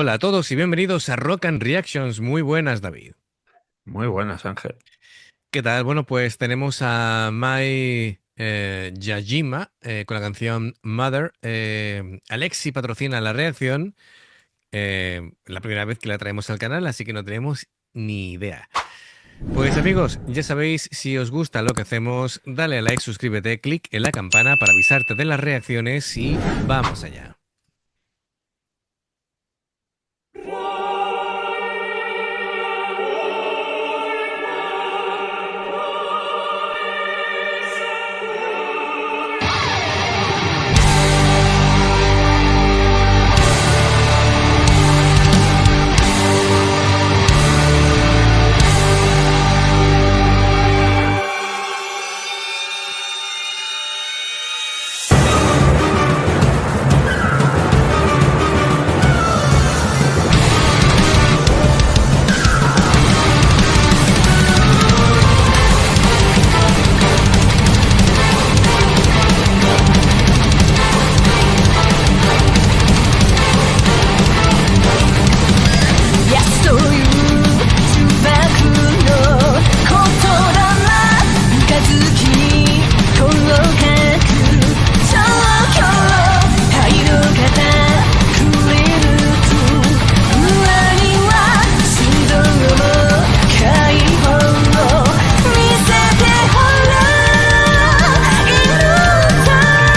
Hola a todos y bienvenidos a Rock and Reactions. Muy buenas, David. Muy buenas, Ángel. ¿Qué tal? Bueno, pues tenemos a Mai Yajima con la canción Mother. Alexi patrocina la reacción. La primera vez que la traemos al canal, así que no tenemos ni idea. Pues amigos, ya sabéis, si os gusta lo que hacemos, dale a like, suscríbete, clic en la campana para avisarte de las reacciones y vamos allá. Yes, so you 束縛の言霊三日月この角状況愛の肩触れると裏には心臓の解放を見せてほらいるんだけ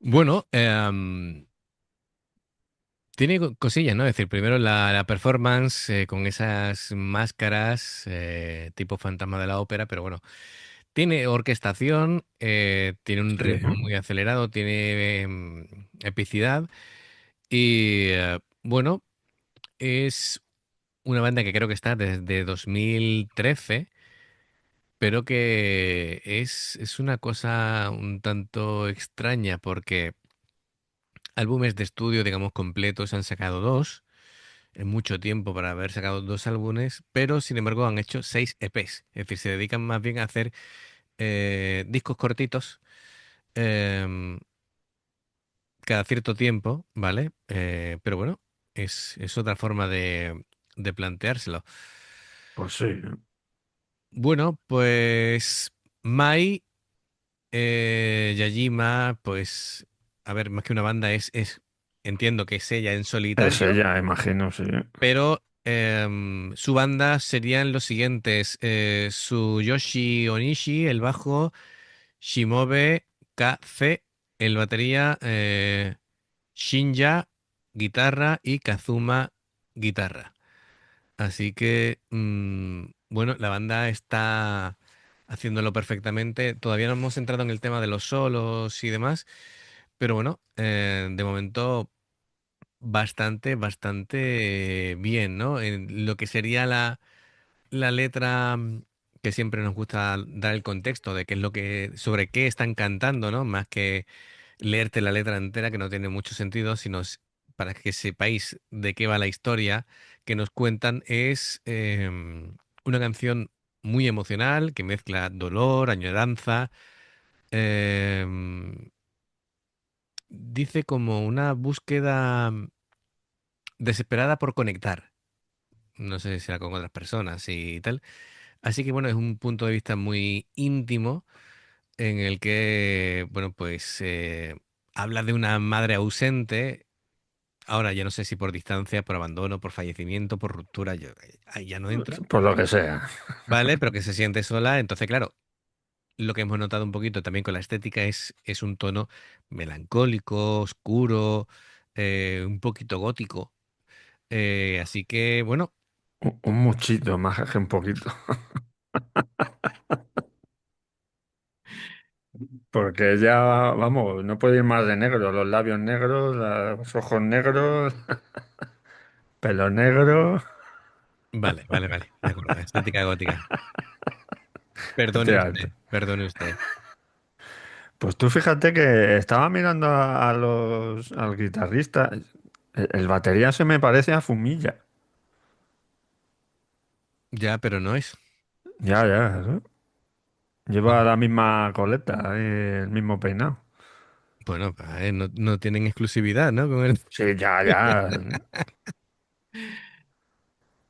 Bueno, tiene cosillas, ¿no? Es decir, primero la performance con esas máscaras tipo fantasma de la ópera, pero bueno, tiene orquestación, tiene un Sí, ritmo muy acelerado, tiene epicidad y bueno, es una banda que creo que está desde 2013, pero que es una cosa un tanto extraña porque álbumes de estudio, digamos, completos han sacado dos en mucho tiempo para haber sacado dos álbumes, pero sin embargo han hecho seis EPs. Es decir, se dedican más bien a hacer discos cortitos em, cada cierto tiempo, ¿vale? Pero bueno, es otra forma de planteárselo. pues sí. Bueno, pues Mai Yajima, pues, a ver, más que una banda entiendo que es ella en Ese solitario, ya, imagino, sí. pero su banda serían los siguientes: Tsuyoshi Onishi, el bajo, Shimobe KC, el batería, Shinja, guitarra y Kazuma, guitarra. Así que, bueno, la banda está haciéndolo perfectamente. Todavía no hemos entrado en el tema de los solos y demás, pero bueno, de momento bastante bien, ¿no? En lo que sería la letra, que siempre nos gusta dar el contexto de qué es lo que, sobre qué están cantando, ¿no? Más que leerte la letra entera, que no tiene mucho sentido, sino para que sepáis de qué va la historia que nos cuentan. Es una canción muy emocional que mezcla dolor, añoranza, dice como una búsqueda desesperada por conectar. No sé si será con otras personas y tal. Así que bueno, es un punto de vista muy íntimo en el que, bueno, pues habla de una madre ausente. Ahora ya no sé si por distancia, por abandono, por fallecimiento, por ruptura, ahí ya no entra, Por lo que sea. ¿vale? Pero que se siente sola. Entonces, claro, lo que hemos notado un poquito también con la estética es un tono melancólico, oscuro, un poquito gótico. Así que, bueno, Un muchito, más que un poquito. Porque ella, vamos, no puede ir más de negro. Los labios negros, los ojos negros, pelo negro. vale, vale, vale, de acuerdo, estética gótica. Efectivamente. Perdone usted. Pues tú fíjate que estaba mirando al guitarrista. El batería se me parece a Fumilla. Ya, pero no es. Ya, ya. ¿Eh? Lleva la misma coleta, el mismo peinado. Bueno, pues, no, no tienen exclusividad, ¿no? Con él. Sí, ya, ya.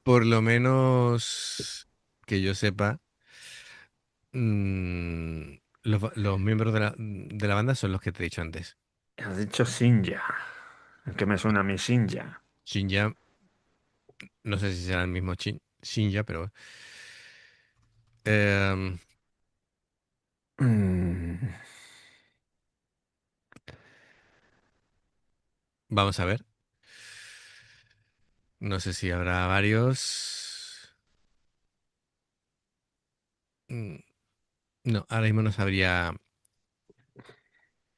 Por lo menos que yo sepa, mm, los miembros de la banda son los que te he dicho antes. Has dicho Sinja. Es que me suena a mi Sinja. Shinja, no sé si será el mismo Shinja, pero em, Mm, vamos a ver. No sé si habrá varios. Mm, No, ahora mismo no sabría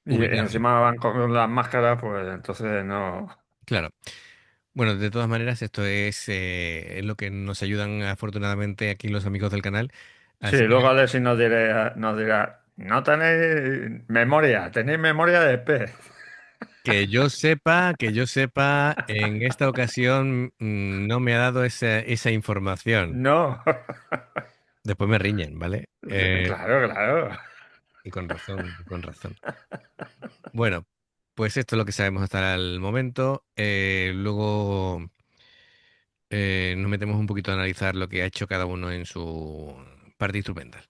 Y ubicarlo. encima van con las máscaras, pues entonces no. Claro. Bueno, de todas maneras, esto es lo que nos ayudan afortunadamente aquí los amigos del canal. Sí, Así luego que Alexis nos dirá, no tenéis memoria de pez. que yo sepa, en esta ocasión no me ha dado esa información. No. Después me riñen, ¿vale? Claro, claro. Y con razón, con razón. Bueno, pues esto es lo que sabemos hasta el momento. Luego nos metemos un poquito a analizar lo que ha hecho cada uno en su parte instrumental.「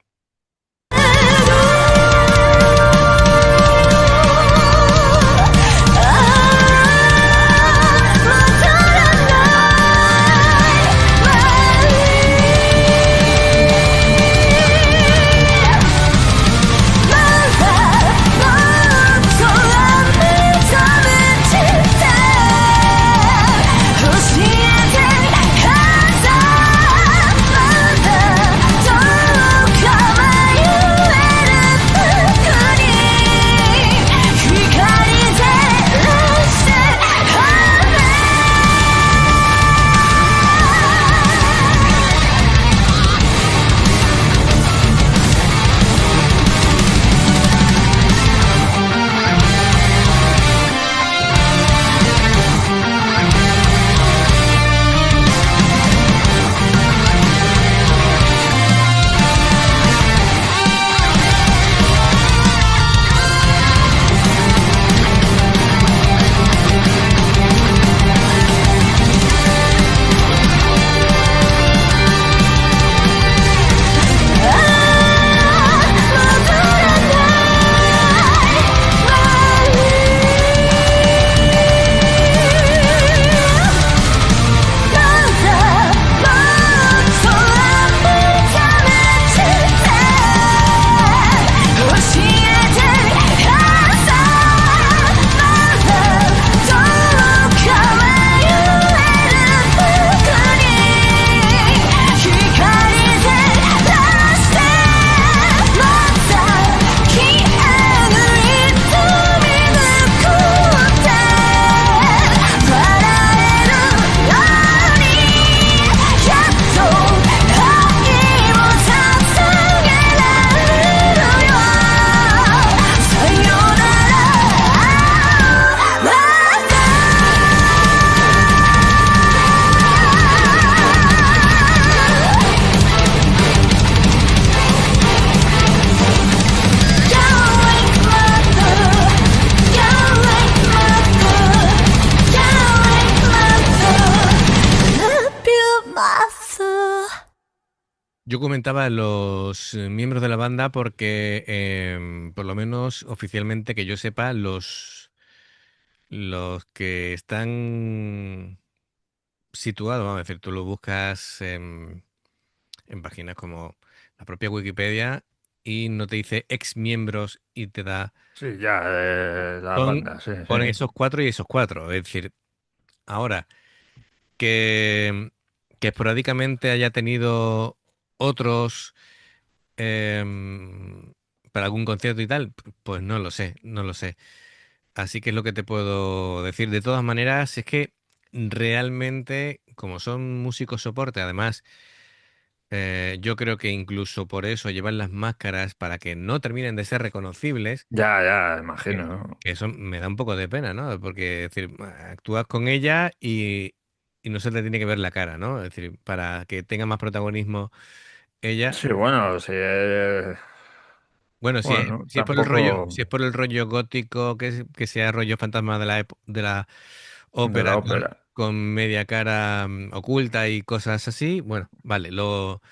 Yo comentaba los miembros de la banda porque, por lo menos oficialmente que yo sepa, los que están situados, vamos a decir, tú lo buscas en páginas como la propia Wikipedia y no te dice ex miembros y te da, Sí, ya, las son, bandas, sí, sí. ponen esos cuatro y esos cuatro. Es decir, ahora que, que esporádicamente haya tenido otros em, para algún concierto y tal, pues no lo sé, no lo sé. Así que es lo que te puedo decir. De todas maneras, es que realmente, como son músicos soporte, además, yo creo que incluso por eso llevan las máscaras para que no terminen de ser reconocibles, Ya, ya, que, imagino, ¿no? que eso me da un poco de pena, ¿no? Porque, es decir, actúas con ella y no se te tiene que ver la cara, ¿no? Es decir, para que tenga más protagonismo ella. Sí, bueno, sí, Bueno, bueno, si es por el rollo, tampoco si es por el rollo gótico, que sea rollo fantasma de la de la ópera ópera. con media cara oculta y cosas así, bueno, vale, lo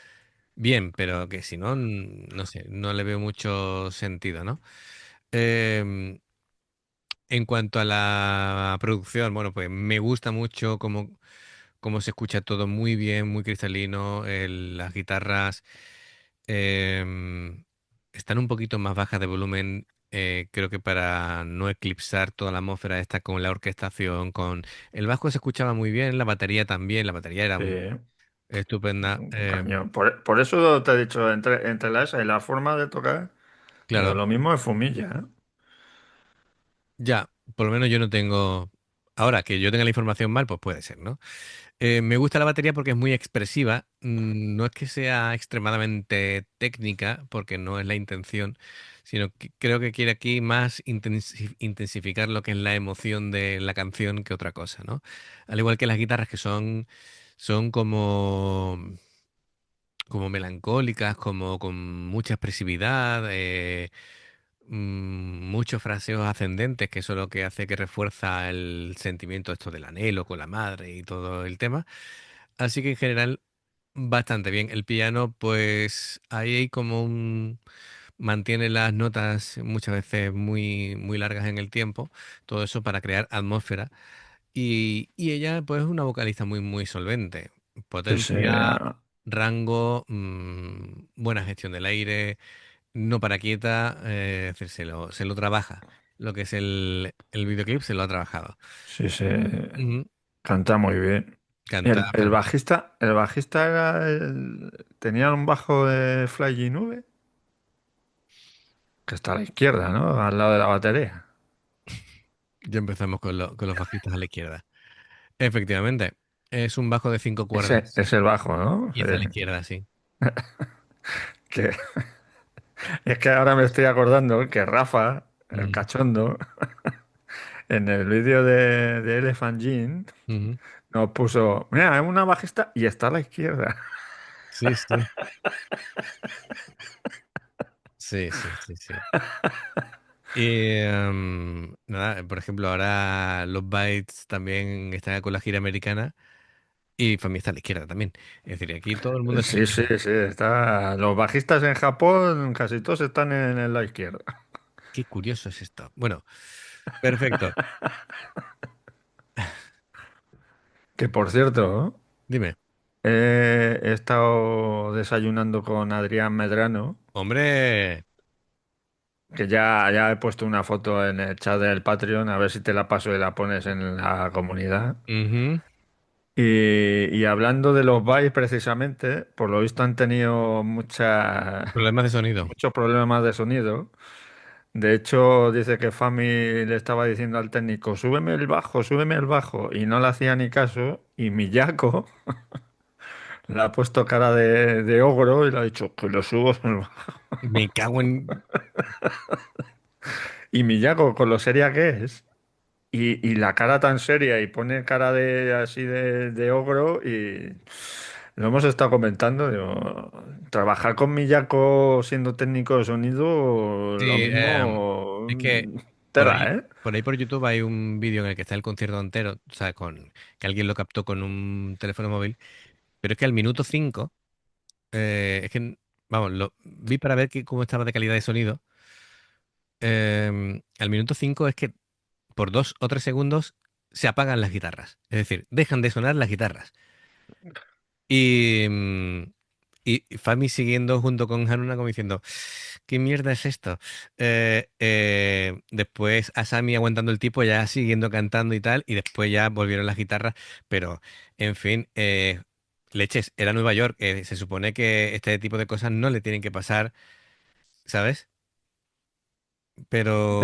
bien, pero que si no, no sé, no le veo mucho sentido, ¿no? Em, en cuanto a la producción, bueno, pues me gusta mucho cómo se escucha todo muy bien, muy cristalino, las guitarras. Están un poquito más bajas de volumen, creo que para no eclipsar toda la atmósfera esta con la orquestación, con el bajo se escuchaba muy bien, la batería también, la batería era Sí, estupenda. un cañón. Por eso te he dicho, entre la esa y la forma de tocar, digo, Claro, lo mismo es fumilla, ¿eh? ya, por lo menos yo no tengo... Ahora, que yo tenga la información mal, pues puede ser, ¿no? Me gusta la batería porque es muy expresiva. No es que sea extremadamente técnica, porque no es la intención, sino que creo que quiere aquí más intensificar lo que es la emoción de la canción que otra cosa, ¿no? Al igual que las guitarras que son como melancólicas, como con mucha expresividad, muchos fraseos ascendentes, que eso es lo que hace que refuerza el sentimiento esto del anhelo con la madre y todo el tema. Así que en general, bastante bien. El piano, pues ahí hay como un... mantiene las notas muchas veces muy, muy largas en el tiempo, todo eso para crear atmósfera. Y ella, pues, es una vocalista muy, muy solvente. Sí, sí, Potencia, rango, buena gestión del aire, no para quieta, es decir, se lo trabaja. Lo que es el videoclip se lo ha trabajado. sí, sí, Ujú. canta muy bien. Canta fantástico. El bajista tenía un bajo de Flying V, que está a la izquierda, ¿no? Al lado de la batería. Ya empezamos con los bajistas a la izquierda. Efectivamente, es un bajo de cinco cuerdas Es el bajo, ¿no? y es a la izquierda, sí. Que, es que ahora me estoy acordando que Rafa, el Ujú, cachondo, en el vídeo de Elephant Gene, ujú. nos puso, mira, es una bajista y está a la izquierda. Sí, sí. Sí, sí, sí, sí. Y nada, por ejemplo, ahora los Bytes también están con la gira americana y para mí está a la izquierda también. Es decir, aquí todo el mundo está a la Sí, sí, izquierda. sí, está. Los bajistas en Japón casi todos están en la izquierda. Qué curioso es esto. Bueno, perfecto. Que por cierto, Dime, he estado desayunando con Adrián Medrano, hombre. que ya he puesto una foto en el chat del Patreon, a ver si te la paso y la pones en la comunidad. Ujú. Y hablando de los bytes precisamente, por lo visto han tenido Problemas de sonido. muchos problemas de sonido. De hecho, dice que Fami le estaba diciendo al técnico, súbeme el bajo, y no le hacía ni caso, y Miyako le ha puesto cara de ogro y le ha dicho que lo subo el bajo. Me cago en... Y Miyako, con lo seria que es, y la cara tan seria, y pone cara de así de ogro, y lo hemos estado comentando, digo, trabajar con Miyako siendo técnico de sonido, lo Sí, mismo, es que tela, ¿eh? por ahí por YouTube hay un vídeo en el que está el concierto entero, o sea, que alguien lo captó con un teléfono móvil, pero es que al minuto 5 Es que, vamos, lo vi para ver cómo estaba de calidad de sonido. Al minuto 5 es que por 2 o 3 segundos se apagan las guitarras. Es decir, dejan de sonar las guitarras. Y, y Fami siguiendo junto con Hanuna como diciendo, ¿qué mierda es esto? Después Asami aguantando el tipo, ya siguiendo cantando y tal, y después ya volvieron las guitarras, pero en fin, leches, era Nueva York, se supone que este tipo de cosas no le tienen que pasar, ¿sabes? Pero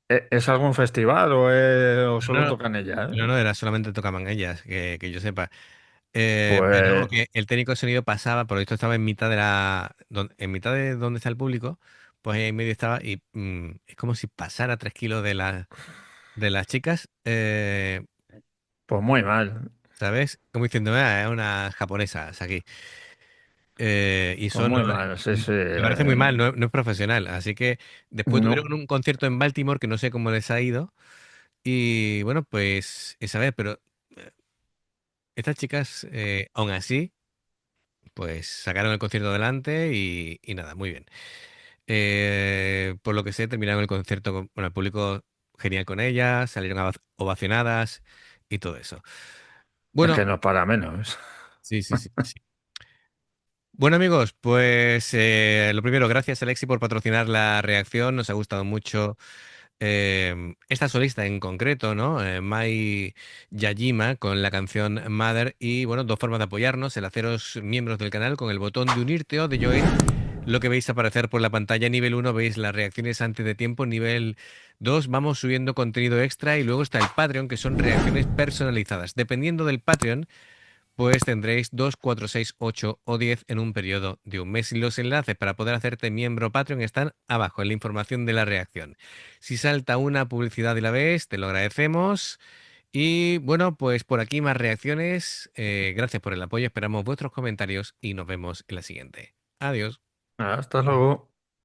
¿Es algún festival o solo no, tocan ellas? no, no, era solamente tocaban ellas, que yo sepa. Pero vamos, Pues, que el técnico de sonido pasaba, por esto estaba en mitad de en mitad de donde está el público, pues ahí en medio estaba y es como si pasara 3 kilos de las chicas, pues muy mal. ¿sabes? Como diciendo, "Ah, es una japonesas aquí". Y Pues eso muy mal. Sí, sí. me parece muy mal, no es profesional. Así que después tuvieron No. un concierto en Baltimore que no sé cómo les ha ido. Y bueno, pues esa vez, pero estas chicas, aún así, pues sacaron el concierto adelante y nada, muy bien. Por lo que sé, terminaron el concierto con, bueno, el público genial con ellas, salieron ovacionadas y todo eso. Es Bueno, que no es para menos. sí, sí, sí, sí. Bueno, amigos, pues lo primero, gracias Alexi por patrocinar la reacción. Nos ha gustado mucho esta solista en concreto, ¿no? Mai Yajima con la canción Mother. Y bueno, dos formas de apoyarnos: el haceros miembros del canal con el botón de unirte o de join. Lo que veis aparecer por la pantalla, nivel 1 veis las reacciones antes de tiempo, nivel 2 vamos subiendo contenido extra y luego está el Patreon, que son reacciones personalizadas. Dependiendo del Patreon, pues tendréis 2, 4, 6, 8 o 10 en un periodo de un mes. Y los enlaces para poder hacerte miembro Patreon están abajo en la información de la reacción. Si salta una publicidad y la ves, te lo agradecemos. Y bueno, pues por aquí más reacciones. Gracias por el apoyo, esperamos vuestros comentarios y nos vemos en la siguiente. Adiós. Hasta luego.